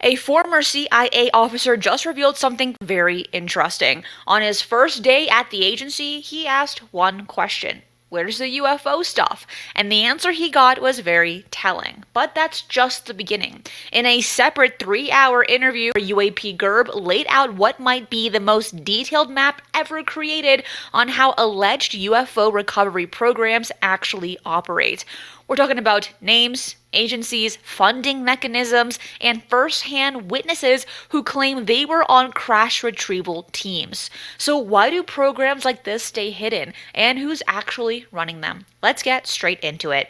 A former CIA officer just revealed something very interesting. On his first day at the agency, he asked one question. Where's the UFO stuff? And the answer he got was very telling. But that's just the beginning. In a separate 3-hour interview, UAP Gerb laid out what might be the most detailed map ever created on how alleged UFO recovery programs actually operate. We're talking about names, agencies, funding mechanisms, and first-hand witnesses who claim they were on crash retrieval teams. So why do programs like this stay hidden, and who's actually running them? Let's get straight into it.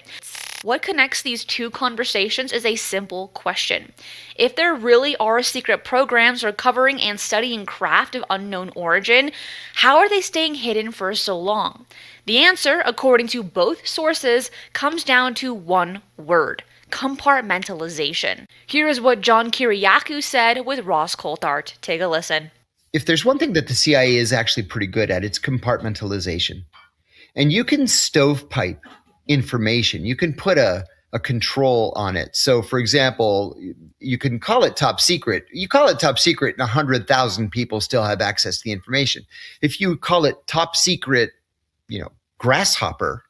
What connects these two conversations is a simple question. If there really are secret programs recovering and studying craft of unknown origin, how are they staying hidden for so long? The answer, according to both sources, comes down to one word: compartmentalization. Here is what John Kiriakou said with Ross Coulthart. Take a listen. If there's one thing that the CIA is actually pretty good at, it's compartmentalization. And you can stovepipe information. You can put a control on it. So, for example, you can call it top secret. You call it top secret and 100,000 people still have access to the information. If you call it top secret, grasshopper,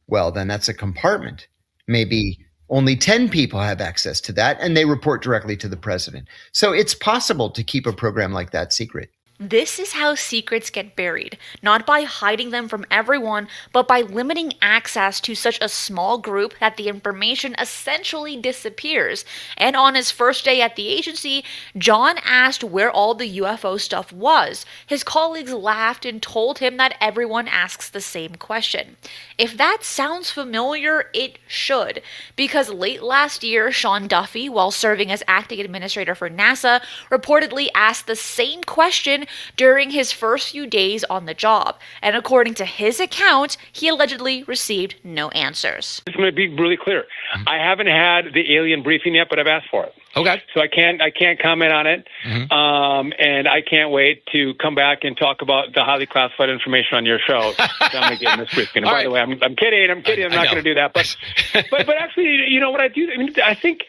well, then that's a compartment. Maybe only 10 people have access to that, and they report directly to the president. So it's possible to keep a program like that secret. This is how secrets get buried, not by hiding them from everyone, but by limiting access to such a small group that the information essentially disappears. And on his first day at the agency, John asked where all the UFO stuff was. His colleagues laughed and told him that everyone asks the same question. If that sounds familiar, it should, because late last year, Sean Duffy, while serving as acting administrator for NASA, reportedly asked the same question during his first few days on the job, and according to his account, he allegedly received no answers. I'm going to be really clear. I haven't had the alien briefing yet, but I've asked for it. Okay. So I can't comment on it, and I can't wait to come back and talk about the highly classified information on your show. I'm going to get in this briefing. And by the way, I'm kidding. I'm not going to do that. But actually, you know what I do? I mean, I think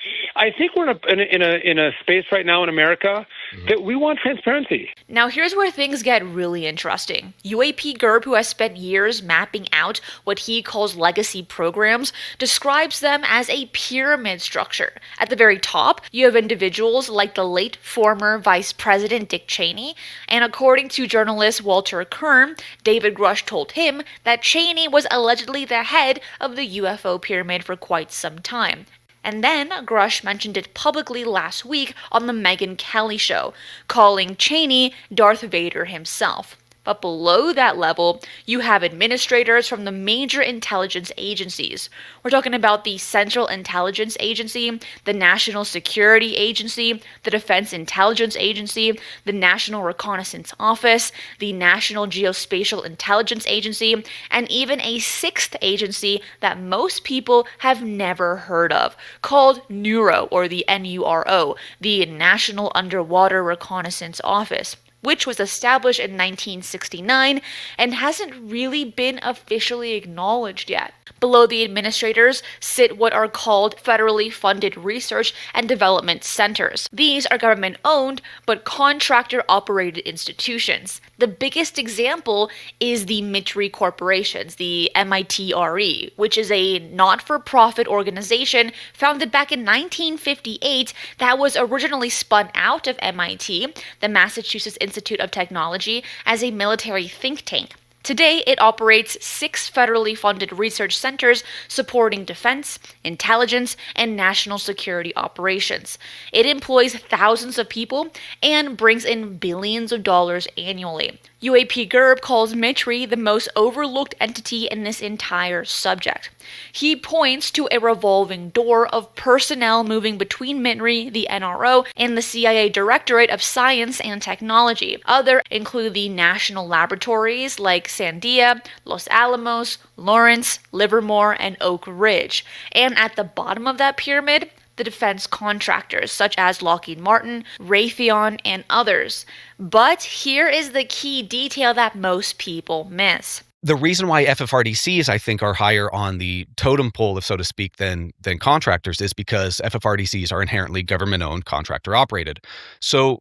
we're in a space right now in America that we want transparency. Now here's where things get really interesting. UAP Gerb, who has spent years mapping out what he calls legacy programs, describes them as a pyramid structure. At the very top, you have individuals like the late former Vice President Dick Cheney, and according to journalist Walter Kern, David Grush told him that Cheney was allegedly the head of the UFO pyramid for quite some time. And then Grush mentioned it publicly last week on the Megyn Kelly show, calling Cheney Darth Vader himself. But below that level, you have administrators from the major intelligence agencies. We're talking about the Central Intelligence Agency, the National Security Agency, the Defense Intelligence Agency, the National Reconnaissance Office, the National Geospatial Intelligence Agency, and even a sixth agency that most people have never heard of, called NURO, or the NURO, the National Underwater Reconnaissance Office, which was established in 1969 and hasn't really been officially acknowledged yet. Below the administrators sit what are called federally funded research and development centers. These are government-owned but contractor-operated institutions. The biggest example is the MITRE corporations, the MITRE, which is a not-for-profit organization founded back in 1958 that was originally spun out of MIT, the Massachusetts Institute of Technology, as a military think tank. Today, it operates 6 federally funded research centers supporting defense, intelligence, and national security operations. It employs thousands of people and brings in billions of dollars annually. UAP Gerb calls MITRE the most overlooked entity in this entire subject. He points to a revolving door of personnel moving between MITRE, the NRO, and the CIA Directorate of Science and Technology. Others include the national laboratories like Sandia, Los Alamos, Lawrence, Livermore, and Oak Ridge. And at the bottom of that pyramid, the defense contractors such as Lockheed Martin, Raytheon, and others. But here is the key detail that most people miss. the reason why FFRDCs, I think, are higher on the totem pole, if so to speak, than contractors is because FFRDCs are inherently government-owned, contractor-operated. So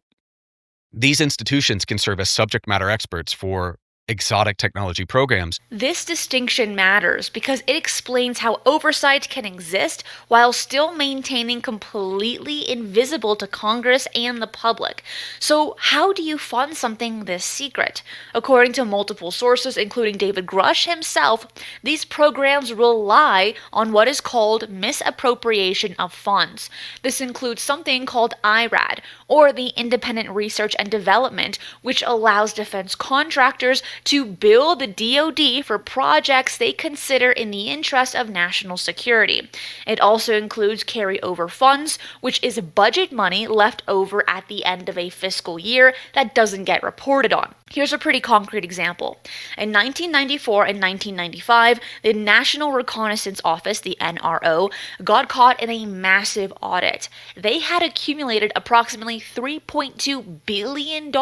these institutions can serve as subject matter experts for exotic technology programs. This distinction matters because it explains how oversight can exist while still maintaining completely invisible to Congress and the public. So, how do you fund something this secret? According to multiple sources, including David Grush himself, these programs rely on what is called misappropriation of funds. This includes something called IRAD, or the Independent Research and Development, which allows defense contractors to bill the DoD for projects they consider in the interest of national security. It also includes carryover funds, which is budget money left over at the end of a fiscal year that doesn't get reported on. Here's a pretty concrete example. In 1994 and 1995, the National Reconnaissance Office, the NRO, got caught in a massive audit. They had accumulated approximately $3.2 billion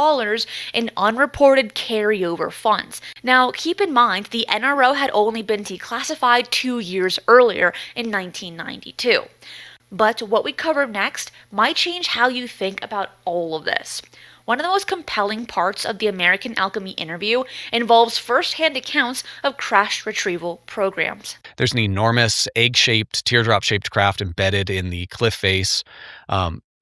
in unreported carryover funds. Now, keep in mind, the NRO had only been declassified 2 years earlier in 1992. But what we cover next might change how you think about all of this. One of the most compelling parts of the American Alchemy interview involves first-hand accounts of crash retrieval programs. There's an enormous egg-shaped, teardrop-shaped craft embedded in the cliff face.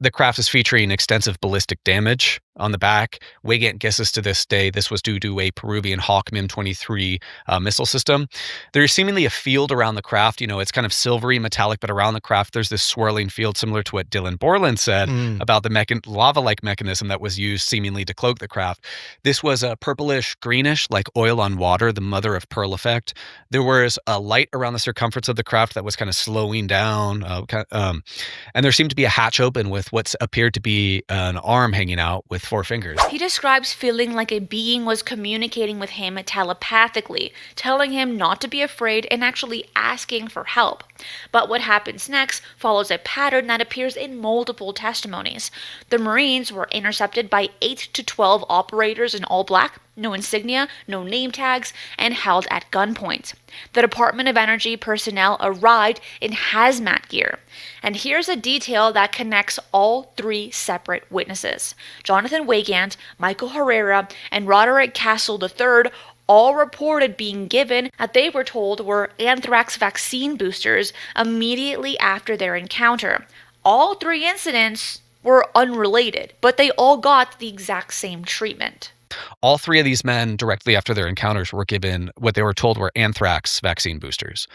The craft is featuring extensive ballistic damage on the back. Weygand guesses to this day this was due to a Peruvian Hawk MIM-23 missile system. There's seemingly a field around the craft. It's kind of silvery, metallic, but around the craft there's this swirling field similar to what Dylan Borland said about the lava-like mechanism that was used seemingly to cloak the craft. This was a purplish, greenish, like oil on water, the mother of pearl effect. There was a light around the circumference of the craft that was kind of slowing down, and there seemed to be a hatch open with what appeared to be an arm hanging out with 4 fingers. He describes feeling like a being was communicating with him telepathically, telling him not to be afraid and actually asking for help. But what happens next follows a pattern that appears in multiple testimonies. The Marines were intercepted by 8 to 12 operators in all black, no insignia, no name tags, and held at gunpoint. The Department of Energy personnel arrived in hazmat gear. And here's a detail that connects all 3 separate witnesses. Jonathan Weygand, Michael Herrera, and Roderick Castle III all reported being given that they were told were anthrax vaccine boosters immediately after their encounter. All 3 incidents were unrelated, but they all got the exact same treatment. All 3 of these men, directly after their encounters, were given what they were told were anthrax vaccine boosters.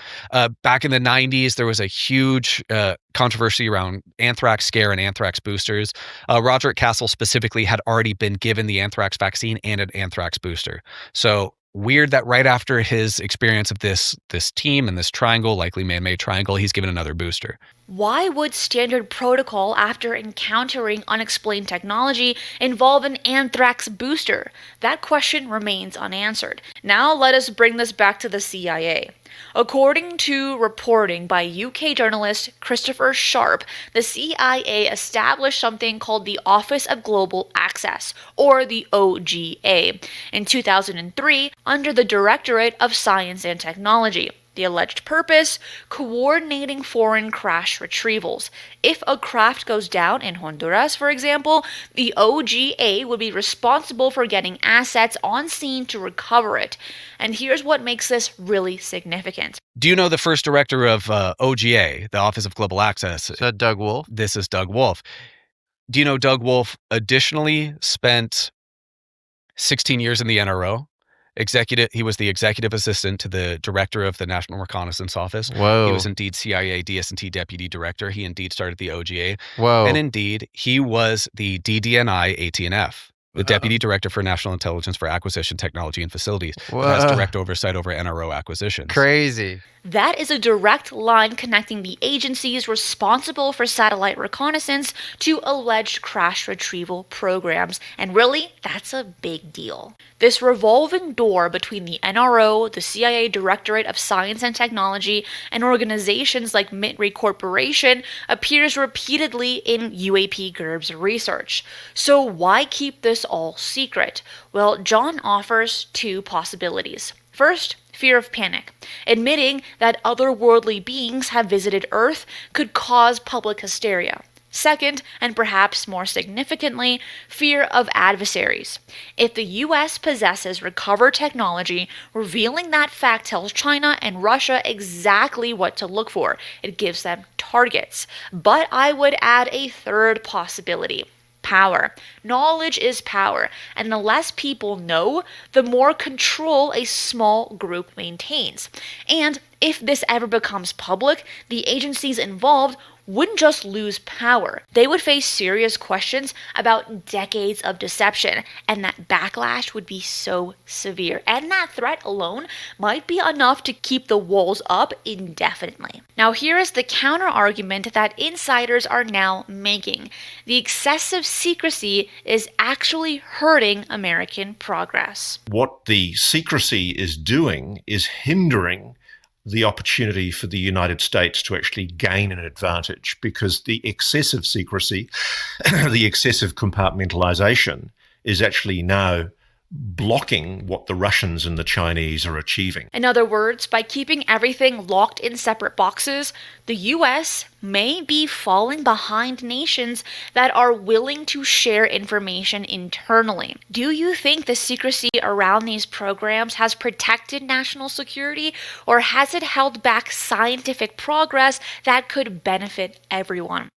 Back in the 90s, there was a huge controversy around anthrax scare and anthrax boosters. Roderick Castle specifically had already been given the anthrax vaccine and an anthrax booster. So weird that right after his experience of this team and this triangle, likely man-made triangle, he's given another booster. Why would standard protocol after encountering unexplained technology involve an anthrax booster? That question remains unanswered. Now let us bring this back to the CIA. According to reporting by UK journalist Christopher Sharp, the CIA established something called the Office of Global Access, or the OGA, in 2003 under the Directorate of Science and Technology. The alleged purpose? Coordinating foreign crash retrievals. If a craft goes down in Honduras, for example, the OGA would be responsible for getting assets on scene to recover it. And here's what makes this really significant. Do you know the first director of OGA, the Office of Global Access? Is that Doug Wolf? This is Doug Wolf. Do you know Doug Wolf additionally spent 16 years in the NRO? He was the executive assistant to the director of the National Reconnaissance Office. Whoa. He was indeed CIA DS&T deputy director. He indeed started the OGA. Whoa. And indeed, he was the DDNI ATNF, the deputy director for national intelligence for acquisition, technology, and facilities. Has direct oversight over NRO acquisitions. Crazy. That is a direct line connecting the agencies responsible for satellite reconnaissance to alleged crash retrieval programs. And really, that's a big deal. This revolving door between the NRO, the CIA Directorate of Science and Technology, and organizations like Mitri Corporation appears repeatedly in UAP GERB's research. So why keep this all secret? Well, John offers 2 possibilities. First, fear of panic. Admitting that otherworldly beings have visited Earth could cause public hysteria. Second, and perhaps more significantly, fear of adversaries. If the US possesses recovered technology, revealing that fact tells China and Russia exactly what to look for. It gives them targets. But I would add a third possibility. Power. Knowledge is power, and the less people know, the more control a small group maintains. And if this ever becomes public, the agencies involved wouldn't just lose power. They would face serious questions about decades of deception, and that backlash would be so severe. And that threat alone might be enough to keep the walls up indefinitely. Now, here is the counter argument that insiders are now making. The excessive secrecy is actually hurting American progress. What the secrecy is doing is hindering the opportunity for the United States to actually gain an advantage, because the excessive secrecy, the excessive compartmentalization is actually now blocking what the Russians and the Chinese are achieving. In other words, by keeping everything locked in separate boxes, the US may be falling behind nations that are willing to share information internally. Do you think the secrecy around these programs has protected national security, or has it held back scientific progress that could benefit everyone?